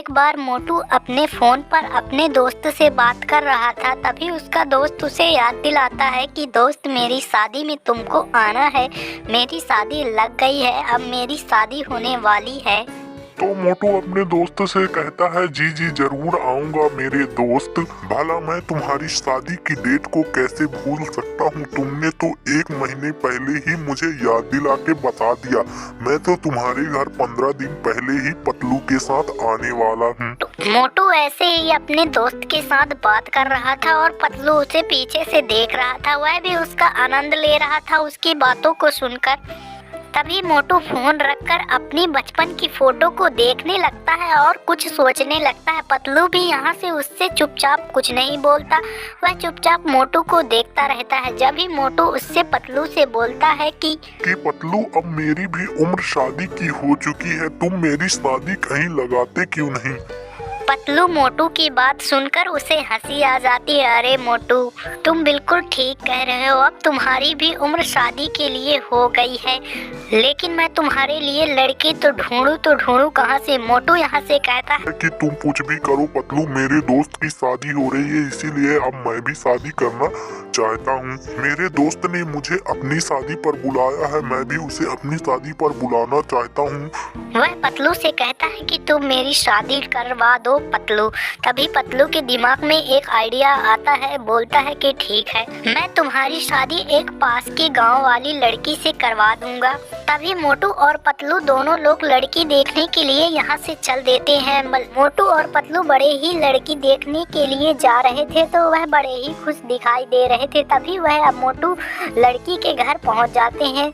एक बार मोटू अपने फोन पर अपने दोस्त से बात कर रहा था। तभी उसका दोस्त उसे याद दिलाता है कि दोस्त, मेरी शादी में तुमको आना है। मेरी शादी लग गई है, अब मेरी शादी होने वाली है। तो मोटू अपने दोस्त से कहता है, जी जी जरूर आऊंगा मेरे दोस्त। भला मैं तुम्हारी शादी की डेट को कैसे भूल सकता हूँ। तुमने तो 1 महीने पहले ही मुझे याद दिला के बता दिया। मैं तो तुम्हारे घर 15 दिन पहले ही पतलू के साथ आने वाला हूँ। मोटू ऐसे ही अपने दोस्त के साथ बात कर रहा था और पतलू उसे पीछे से देख रहा था। वह भी उसका आनंद ले रहा था उसकी बातों को सुनकर। तभी मोटू फोन रखकर अपनी बचपन की फोटो को देखने लगता है और कुछ सोचने लगता है। पतलू भी यहाँ से उससे चुपचाप कुछ नहीं बोलता। वह चुपचाप मोटू को देखता रहता है। जब ही मोटू उससे पतलू से बोलता है कि पतलू, अब मेरी भी उम्र शादी की हो चुकी है, तुम मेरी शादी कहीं लगाते क्यों नहीं। पतलू मोटू की बात सुनकर उसे हंसी आ जाती है। अरे मोटू, तुम बिल्कुल ठीक कह रहे हो। अब तुम्हारी भी उम्र शादी के लिए हो गई है, लेकिन मैं तुम्हारे लिए लड़की तो ढूंढूं कहाँ से। मोटू यहाँ से कहता है कि तुम कुछ भी करो पतलू, मेरे दोस्त की शादी हो रही है, इसीलिए अब मैं भी शादी करना चाहता हूँ। मेरे दोस्त ने मुझे अपनी शादी पर बुलाया है, मैं भी उसे अपनी शादी पर बुलाना चाहता हूँ। वह पतलू से कहता है कि तुम मेरी शादी करवा दो पतलू। तभी पतलू के दिमाग में एक आइडिया आता है। बोलता है कि ठीक है, मैं तुम्हारी शादी एक पास की गांव वाली लड़की से करवा दूंगा। तभी मोटू और पतलू दोनों लोग लड़की देखने के लिए यहाँ से चल देते हैं। मोटू और पतलू बड़े ही लड़की देखने के लिए जा रहे थे, तो वह बड़े ही खुश दिखाई दे रहे थे। तभी वह अब मोटू लड़की के घर पहुँच जाते हैं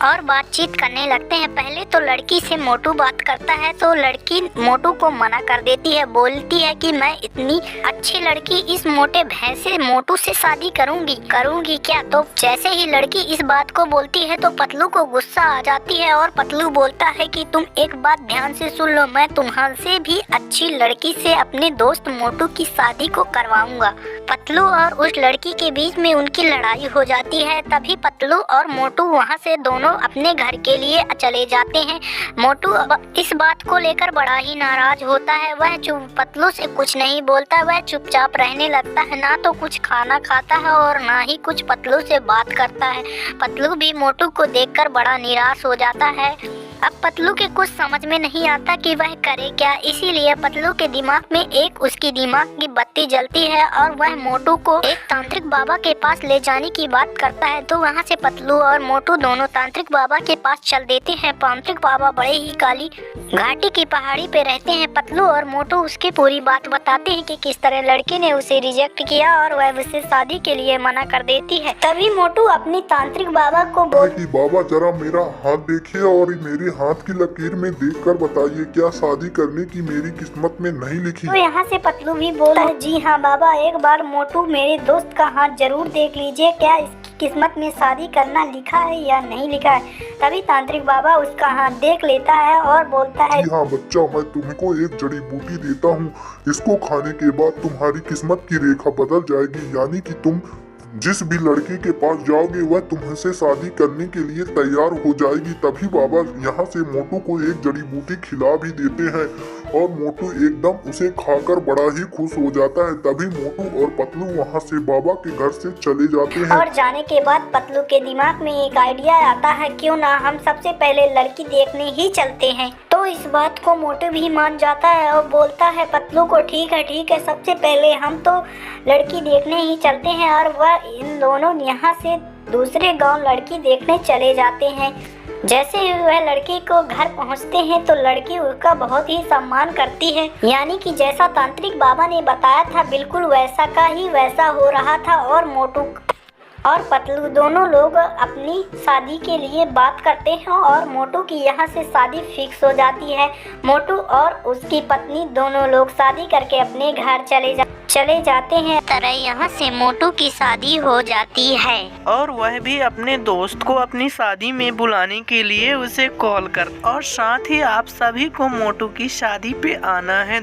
और बातचीत करने लगते हैं। पहले तो लड़की से मोटू बात करता है, तो लड़की मोटू को मना कर देती है। बोलती है कि मैं इतनी अच्छी लड़की इस मोटे भैंसे मोटू से शादी करूंगी क्या। तो जैसे ही लड़की इस बात को बोलती है तो पतलू को गुस्सा आ जाती है और पतलू बोलता है कि तुम एक बात ध्यान से सुन लो, मैं तुम्हारे भी अच्छी लड़की से अपने दोस्त मोटू की शादी को करवाऊंगा। पतलू और उस लड़की के बीच में उनकी लड़ाई हो जाती है। तभी पतलू और मोटू वहाँ से दोनों अपने घर के लिए चले जाते हैं। मोटू इस बात को लेकर बड़ा ही नाराज होता है। वह पतलू से कुछ नहीं बोलता, वह चुपचाप रहने लगता है। ना तो कुछ खाना खाता है और ना ही कुछ पतलू से बात करता है। पतलू भी मोटू को देखकर बड़ा निराश हो जाता है। अब पतलू के कुछ समझ में नहीं आता कि वह करे क्या। इसीलिए पतलू के दिमाग में एक उसकी दिमाग की बत्ती जलती है और वह मोटू को एक तांत्रिक बाबा के पास ले जाने की बात करता है। तो वहाँ से पतलू और मोटू दोनों तांत्रिक बाबा के पास चल देते हैं। तांत्रिक बाबा बड़े ही काली घाटी की पहाड़ी पे रहते हैं। पतलू और मोटू उसकी पूरी बात बताते हैं कि किस तरह लड़की ने उसे रिजेक्ट किया और वह उसे शादी के लिए मना कर देती है। तभी मोटू अपनी तांत्रिक बाबा को बाबा जरा मेरा हाथ देखिए और मेरे हाथ की लकीर में देखकर बताइए, क्या शादी करने की मेरी किस्मत में नहीं लिखी। तो यहाँ से पतलू भी बोला है, जी हाँ बाबा, एक बार मोटू मेरे दोस्त का हाथ जरूर देख लीजिए, क्या इसकी किस्मत में शादी करना लिखा है या नहीं लिखा है। तभी तांत्रिक बाबा उसका हाथ देख लेता है और बोलता है, जी हाँ बच्चा, मैं तुमको एक जड़ी बूटी देता हूँ, इसको खाने के बाद तुम्हारी किस्मत की रेखा बदल जाएगी, यानी कि तुम जिस भी लड़की के पास जाओगे वह तुमसे शादी करने के लिए तैयार हो जाएगी। तभी बाबा यहाँ से मोटू को एक जड़ी बूटी खिला भी देते हैं और मोटू एकदम उसे खाकर बड़ा ही खुश हो जाता है। तभी मोटू और पतलू वहाँ से बाबा के घर से चले जाते हैं। और जाने के बाद पतलू के दिमाग में एक आइडिया आता है, क्यों ना हम सबसे पहले लड़की देखने ही चलते हैं। तो इस बात को मोटू भी मान जाता है और बोलता है पतलू को, ठीक है, सबसे पहले हम तो लड़की देखने ही चलते हैं। और वह इन दोनों यहाँ से दूसरे गांव लड़की देखने चले जाते हैं। जैसे ही वह लड़की को घर पहुँचते हैं तो लड़की उसका बहुत ही सम्मान करती है, यानी कि जैसा तांत्रिक बाबा ने बताया था बिल्कुल वैसा का ही वैसा हो रहा था। और मोटू और पतलू दोनों लोग अपनी शादी के लिए बात करते हैं और मोटू की यहाँ से शादी फिक्स हो जाती है। मोटू और उसकी पत्नी दोनों लोग शादी करके अपने घर चले जाते हैं। तरह यहाँ से मोटू की शादी हो जाती है और वह भी अपने दोस्त को अपनी शादी में बुलाने के लिए उसे कॉल कर। और साथ ही आप सभी को मोटू की शादी पे आना है।